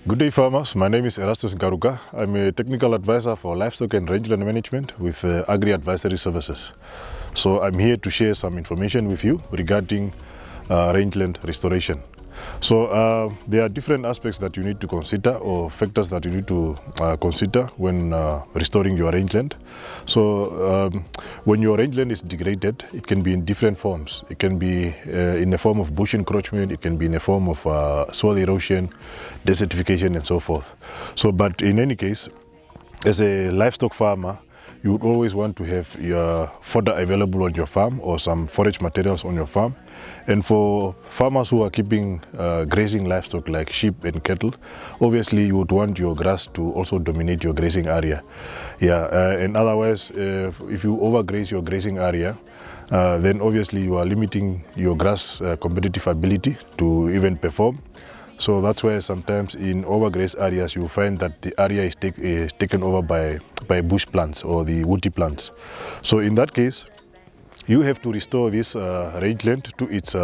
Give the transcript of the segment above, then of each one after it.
Good day, farmers. My name is Erastus Garuka. I'm a technical advisor for livestock and rangeland management with Agri Advisory Services. So I'm here to share some information with you regarding rangeland restoration. So there are different aspects that you need to consider, or factors that you need to consider when restoring your rangeland. So when your rangeland is degraded, it can be in different forms. It can be in the form of bush encroachment, it can be in the form of soil erosion, desertification and so forth. So but in any case, as a livestock farmer, you would always want to have your fodder available on your farm or some forage materials on your farm. And for farmers who are keeping grazing livestock like sheep and cattle, obviously you would want your grass to also dominate your grazing area. And otherwise, if you overgraze your grazing area, then obviously you are limiting your grass competitive ability to even perform. So that's why sometimes in overgrazed areas you find that the area is taken over by bush plants or the woody plants. So in that case, you have to restore this rangeland to its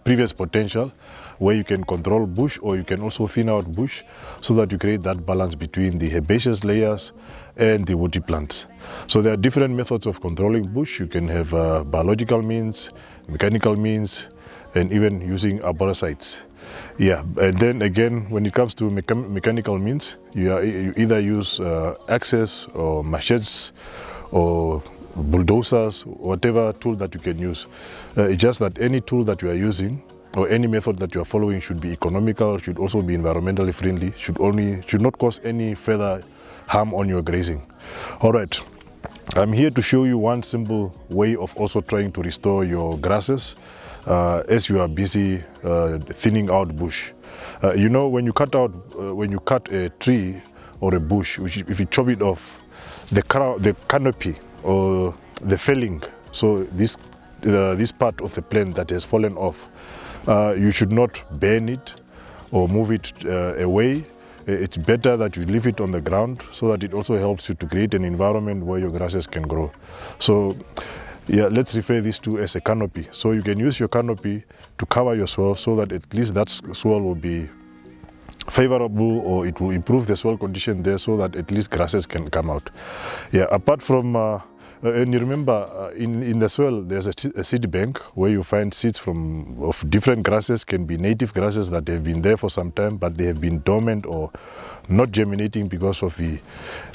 previous potential, where you can control bush or you can also thin out bush, so that you create that balance between the herbaceous layers and the woody plants. So there are different methods of controlling bush. You can have biological means, mechanical means, and even using arboricides. And then again, when it comes to mechanical means, you either use axes or machetes or bulldozers, whatever tool that you can use. It's just that any tool that you are using or any method that you are following should be economical, should also be environmentally friendly, should not cause any further harm on your grazing. All right, I'm here to show you one simple way of also trying to restore your grasses as you are busy thinning out bush. You know, when you cut a tree or a bush, if you chop it off, the canopy or the felling, so this part of the plant that has fallen off, you should not burn it or move it away. It's better that you leave it on the ground, so that it also helps you to create an environment where your grasses can grow. So let's refer this to as a canopy. So you can use your canopy to cover your soil, so that at least that soil will be favorable, or it will improve the soil condition there, so that at least grasses can come out. Apart from and you remember, in the soil there's a seed bank where you find seeds of different grasses. Can be native grasses that have been there for some time, but they have been dormant or not germinating because of the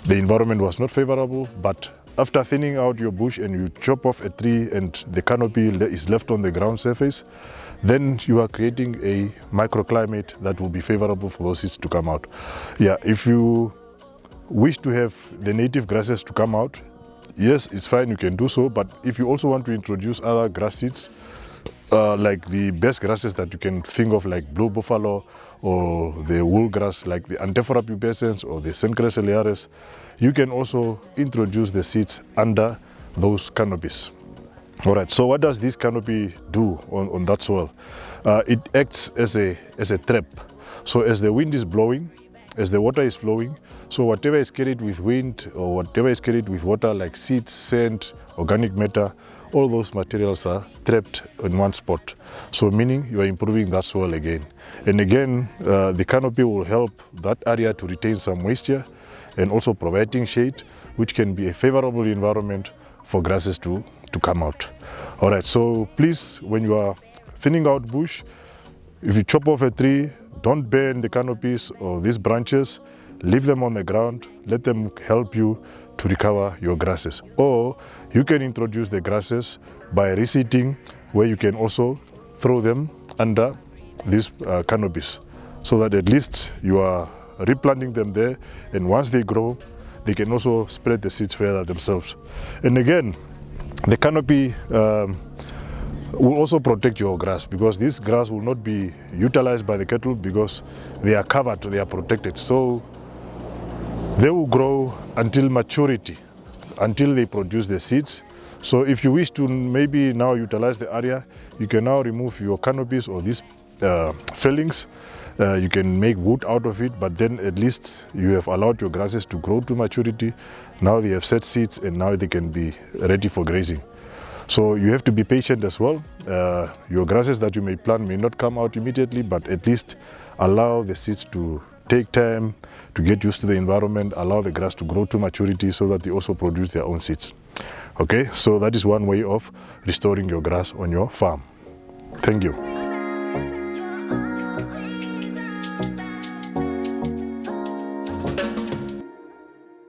environment was not favorable. But after thinning out your bush and you chop off a tree and the canopy is left on the ground surface, then you are creating a microclimate that will be favorable for those seeds to come out. If you wish to have the native grasses to come out, yes, it's fine, you can do so. But if you also want to introduce other grass seeds, like the best grasses that you can think of, like blue buffalo or the wool grass like the Antephora pubescens or the Cenchrus ciliaris, you can also introduce the seeds under those canopies. All right, so what does this canopy do on that soil? It acts as a trap. So as the wind is blowing, as the water is flowing, so whatever is carried with wind or whatever is carried with water, like seeds, sand, organic matter, all those materials are trapped in one spot. So meaning you are improving that soil again. And again, the canopy will help that area to retain some moisture and also providing shade, which can be a favorable environment for grasses to come out. All right, so please, when you are thinning out bush, if you chop off a tree, don't burn the canopies or these branches. Leave them on the ground, let them help you to recover your grasses. Or you can introduce the grasses by reseeding, where you can also throw them under these canopies, so that at least you are replanting them there, and once they grow, they can also spread the seeds further themselves. And again, the canopy will also protect your grass, because this grass will not be utilized by the cattle because they are covered, they are protected. So they will grow until maturity, until they produce the seeds. So if you wish to maybe now utilize the area, you can now remove your canopies or these fellings. You can make wood out of it, but then at least you have allowed your grasses to grow to maturity. Now they have set seeds and now they can be ready for grazing. So you have to be patient as well. Your grasses that you may plant may not come out immediately, but at least allow the seeds to take time to get used to the environment, allow the grass to grow to maturity so that they also produce their own seeds. Okay, so that is one way of restoring your grass on your farm. Thank you.